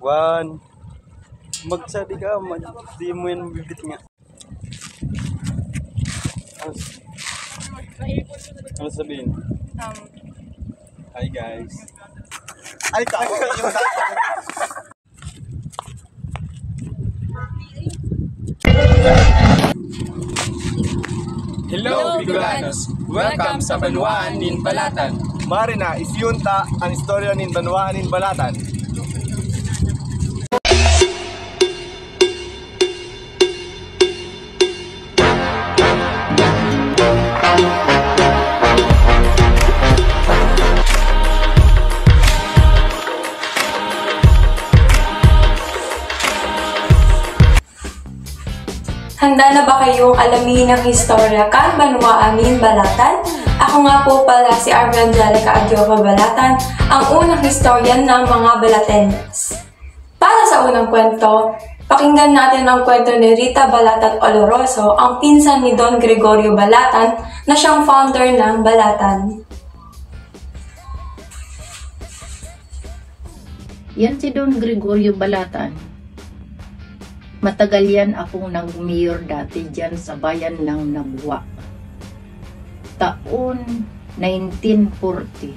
One. Magsabi ka, di mo yan bibit nga. Ano sabihin? Hi guys. Ay, tayo yung Hello, Bicolanos! Welcome sa Banwaan nin Balatan. Mari na isyunta ang istorya nin Banwaan nin Balatan. Handa na ba kayong alamin ang historya kan Banwaan nin Balatan? Ako nga po pala si Arvangelica Adiopa Balatan, ang unang historian ng mga Balatenos. Para sa unang kwento, pakinggan natin ang kwento ni Rita Balatan Oloroso, ang pinsan ni Don Gregorio Balatan na siyang founder ng Balatan. Yan si Don Gregorio Balatan. Matagal yan akong nag-mayor dati dyan sa bayan ng Nabua. Taon 1940.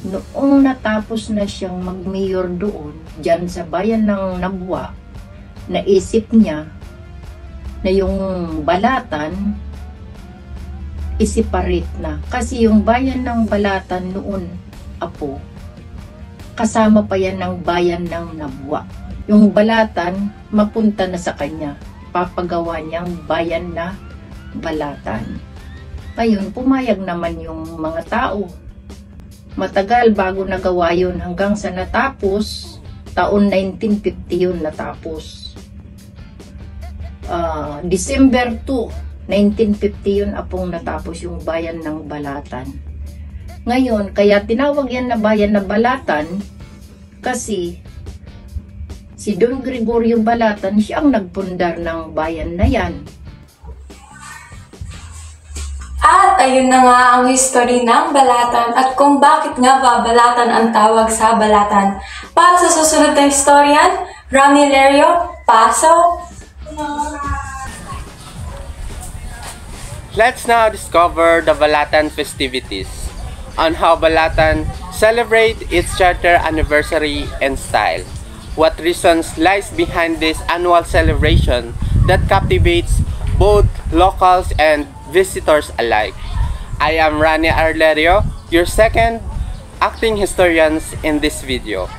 Noong natapos na siyang mag-mayor doon, dyan sa bayan ng Nabua, naisip niya na yung Balatan isiparate na. Kasi yung bayan ng Balatan noon, apo, kasama pa yan ng bayan ng Nabua. Yung Balatan, mapunta na sa kanya. Papagawa niyang bayan na Balatan. Ngayon, pumayag naman yung mga tao. Matagal bago nagawa yun hanggang sa natapos, taon 1950 yun natapos. December 2, 1950 yun apong natapos yung bayan ng Balatan. Ngayon, kaya tinawag yan na bayan na Balatan kasi si Don Gregorio Balatan, siya ang nagpundar ng bayan na yan. At ayun na nga ang history ng Balatan at kung bakit nga ba Balatan ang tawag sa Balatan. Para sa susunod na historian, Rami Lerio, pasok! Let's now discover the Balatan festivities on how Balatan celebrate its charter anniversary and style. What reasons lies behind this annual celebration that captivates both locals and visitors alike. I am Rani Arlerio, your second acting historian in this video.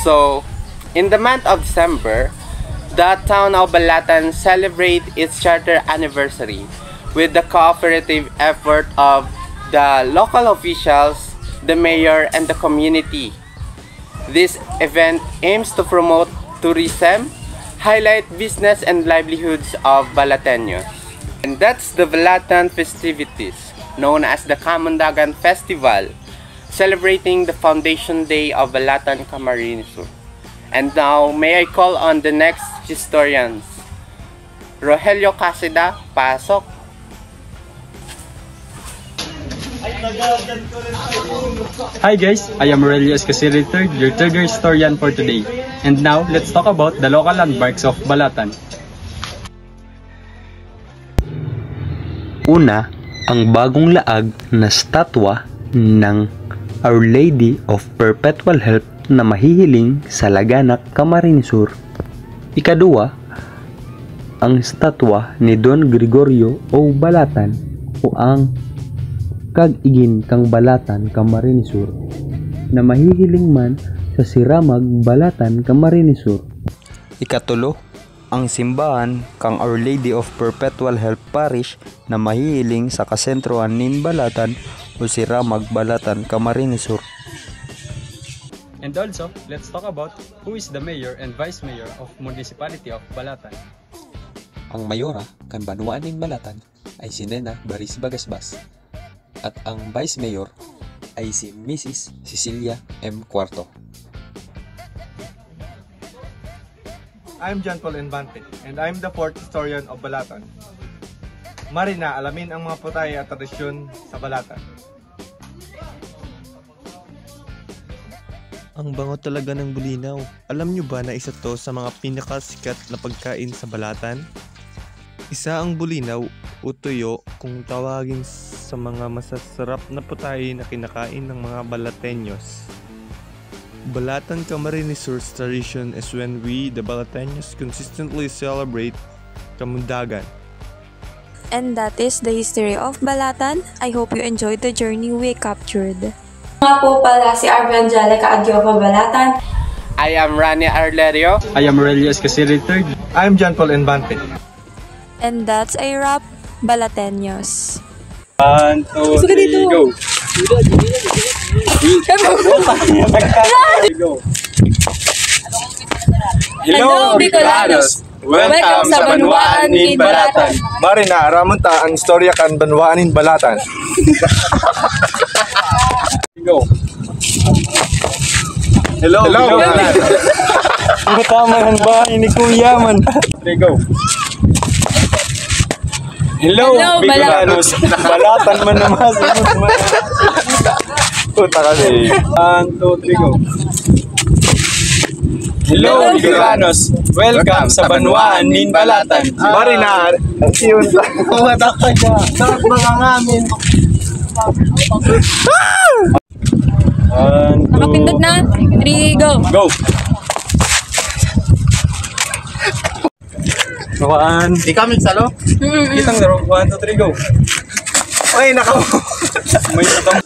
So, in the month of December, the town of Balatan celebrate its charter anniversary with the cooperative effort of the local officials, the mayor, and the community. This event aims to promote tourism, highlight business and livelihoods of Balateños. And that's the Balatan festivities, known as the Kamundagan Festival, celebrating the Foundation Day of Balatan Camarines Sur. And now, may I call on the next historians. Rogelio Casida, pasok! Hi guys, I am Aurelio Escasiri III, your third year historian for today. And now, let's talk about the local landmarks of Balatan. Una, ang bagong laag na statwa ng Our Lady of Perpetual Help na mahihiling sa Laganak, Camarines Sur. Ikadua, ang statwa ni Don Gregorio o Balatan o ang Kag-igin kang Balatan, Camarines Sur na mahihiling man sa Siramag, Balatan, Camarines Sur. Ikatulo, ang simbahan kang Our Lady of Perpetual Help Parish na mahihiling sa kasentroan nin Balatan o Siramag, Balatan, Camarines Sur. And also, let's talk about who is the mayor and vice mayor of Municipality of Balatan. Ang mayora kan Banwaan nin Balatan ay si Nena Baris Bagasbas. At ang Vice Mayor ay si Mrs. Cecilia M. Cuarto. I'm John Paul Envante and I'm the fourth historian of Balatan. Mari na alamin ang mga putay at tradisyon sa Balatan. Ang bango talaga ng bulinaw. Alam nyo ba na isa to sa mga pinakasikat na pagkain sa Balatan? Isa ang bulinaw o tuyo kung tawagin sa mga masasarap na putahe na kinakain ng mga Balateños. Balatan Camarines Sur's tradition is when we, the Balateños, consistently celebrate Kamundagan. And that is the history of Balatan. I hope you enjoyed the journey we captured. Nga po pala si Arvangelica Adiofa Balatan. I am Rani Arlerio. I am Aurelio Escasiri III. I'm John Paul Enbante. And that's a wrap, Balateños. 1, 2, 3, go! Hello, Bicolanos! Welcome sa Banwaan in Balatan. Mari na aramunta ang istorya kan Banwaan in Balatan. Go! Hello. Ang tama ng bahay ni Kuya man. 3, go! Hello, Bicolanos! Balatan man naman. Puta kasi. 1, 2, 3, go! Hello, Bicolanos! Welcome sa Banwaan in Balatan. Mari na. Yun. Matak ka siya. Sarap mga ngamin. 1, 2, Nakapindot na? 3, go! go! 1, Di kami salo? kitang laro. 1, 2, 3, go! Ay, nakaw. May natang